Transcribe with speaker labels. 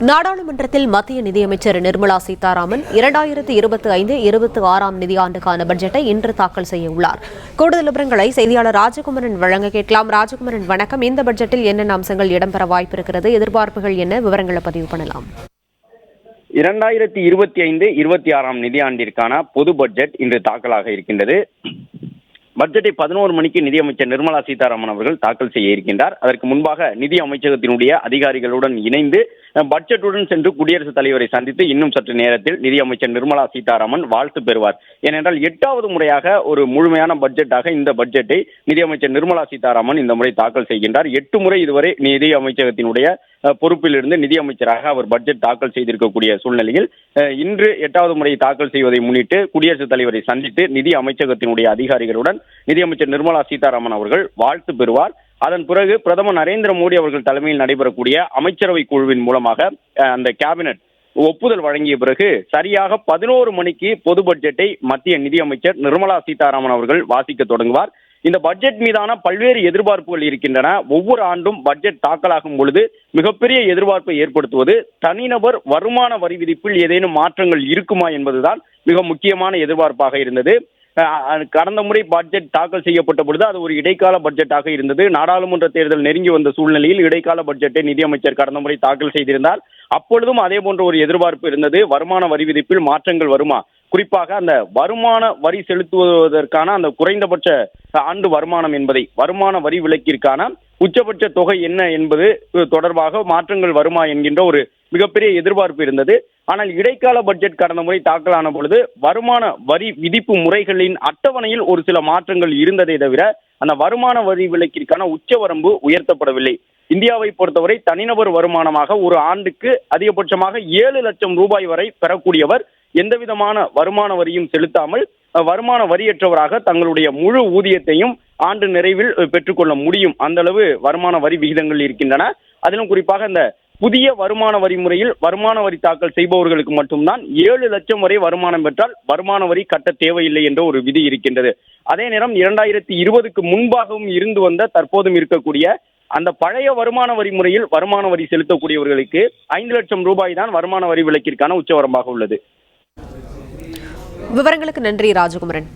Speaker 1: நாடாளுமன்றத்தில் மத்திய நிதியமைச்சர் நிர்மலா சீதாராமன் 2025-26 நிதியாண்டுக்கான பட்ஜெட்டை இன்று தாக்கல் செய்ய உள்ளார். கூடுதல் விவரங்களை செய்தியாளர் ராஜகுமரன் வழங்க கேட்கலாம். ராஜகுமரன் வணக்கம். இந்த பட்ஜெட்டில் என்னென்ன அம்சங்கள் இடம்பெற வாய்ப்பிருக்கிறது? எதிர்பார்ப்புகள் என்ன? விவரங்களை பதிவு பண்ணலாம்.
Speaker 2: 2025-26 நிதியாண்டிற்கான பொது பட்ஜெட் இன்று தாக்கலாக இருக்கின்றது. பட்ஜெட்டை 11 மணிக்கு நிதியமைச்சர் நிர்மலா சீதாராமன் அவர்கள் தாக்கல் செய்ய இருக்கின்றார். அதற்கு முன்பாக நிதி அமைச்சகத்தினுடைய அதிகாரிகளுடன் இணைந்து பட்ஜெட்டுடன் சென்று குடியரசுத் தலைவரை சந்தித்து இன்னும் சற்று நேரத்தில் நிதியமைச்சர் நிர்மலா சீதாராமன் வாழ்த்து பெறுவார். ஏனென்றால் 8வது முறையாக ஒரு முழுமையான பட்ஜெட்டாக இந்த பட்ஜெட்டை நிதியமைச்சர் நிர்மலா சீதாராமன் இந்த முறை தாக்கல் செய்கின்றார். 8 முறை இதுவரை நிதி அமைச்சகத்தினுடைய பொறுப்பிலிருந்து நிதியமைச்சராக அவர் பட்ஜெட் தாக்கல் செய்திருக்கக்கூடிய சூழ்நிலையில் இன்று 8வது முறை தாக்கல் செய்வதை முன்னிட்டு குடியரசுத் தலைவரை சந்தித்து நிதி அமைச்சகத்தினுடைய அதிகாரிகளுடன் நிதியமைச்சர் நிர்மலா சீதாராமன் அவர்கள் வாழ்த்து பெறுவார். அதன் பிறகு பிரதமர் நரேந்திர மோடி அவர்கள் தலைமையில் நடைபெறக்கூடிய அமைச்சரவை குழுவின் மூலமாக அந்த கேபினெட் ஒப்புதல் வழங்கிய பிறகு சரியாக 11 மணிக்கு பொது பட்ஜெட்டை மத்திய நிதியமைச்சர் நிர்மலா சீதாராமன் அவர்கள் வாசிக்க தொடங்குவார். இந்த பட்ஜெட் மீதான பல்வேறு எதிர்பார்ப்புகள் இருக்கின்றன. ஒவ்வொரு ஆண்டும் பட்ஜெட் தாக்கலாகும் பொழுது மிகப்பெரிய எதிர்பார்ப்பை ஏற்படுத்துவது தனிநபர் வருமான வரி விதிப்பில் ஏதேனும் மாற்றங்கள் இருக்குமா என்பதுதான் மிக முக்கியமான எதிர்பார்ப்பாக இருந்தது. கடந்த முறை பட்ஜெட் தாக்கல் செய்யப்பட்ட பொழுது அது ஒரு இடைக்கால பட்ஜெட்டாக இருந்தது. நாடாளுமன்ற தேர்தல் நெருங்கி வந்த சூழ்நிலையில் இடைக்கால பட்ஜெட்டை நிதியமைச்சர் கடந்த முறை தாக்கல் செய்திருந்தார். அப்பொழுதும் அதே போன்ற ஒரு எதிர்பார்ப்பு இருந்தது. வருமான வரி விதிப்பில் மாற்றங்கள் வருமா, குறிப்பாக அந்த வருமான வரி செலுத்துவதற்கான அந்த குறைந்தபட்ச ஆண்டு வருமானம் என்பதை, வருமான வரி விலக்கிற்கான உச்சபட்ச தொகை என்ன என்பது தொடர்பாக மாற்றங்கள் வருமா என்கின்ற ஒரு மிகப்பெரிய எதிர்பார்ப்பு இருந்தது. ஆனால் இடைக்கால பட்ஜெட் கடந்த முறை தாக்கலான பொழுது வருமான வரி விதிப்பு முறைகளின் அட்டவணையில் ஒரு சில மாற்றங்கள் இருந்ததை தவிர அந்த வருமான வரி விலக்கிற்கான உச்சவரம்பு உயர்த்தப்படவில்லை. இந்தியாவை பொறுத்தவரை தனிநபர் வருமானமாக ஒரு ஆண்டுக்கு அதிகபட்சமாக 7 லட்சம் ரூபாய் வரை பெறக்கூடியவர் எந்தவிதமான வருமான வரியும் செலுத்தாமல் வருமான வரியற்றவராக தங்களுடைய முழு ஊதியத்தையும் ஆண்டு நிறைவில் பெற்றுக்கொள்ள முடியும். அந்த அளவு வருமான வரி விகிதங்கள் இருக்கின்றன. அதிலும் குறிப்பாக இந்த புதிய வருமான வரி முறையில் வருமான வரி தாக்கல் செய்பவர்களுக்கு மட்டும்தான் 7 லட்சம் வரை வருமானம் பெற்றால் வருமான வரி கட்ட தேவையில்லை என்ற ஒரு விதி இருக்கின்றது. அதே நேரம் 2020க்கு முன்பாகவும் இருந்து வந்த தற்போதும் இருக்கக்கூடிய அந்த பழைய வருமான வரி முறையில் வருமான வரி செலுத்தக்கூடியவர்களுக்கு 5 லட்சம் ரூபாய் தான் வருமான வரி விலக்கிற்கான உச்சவரம்பாக உள்ளது.
Speaker 1: விவரங்களுக்கு நன்றி ராஜகுமரன்.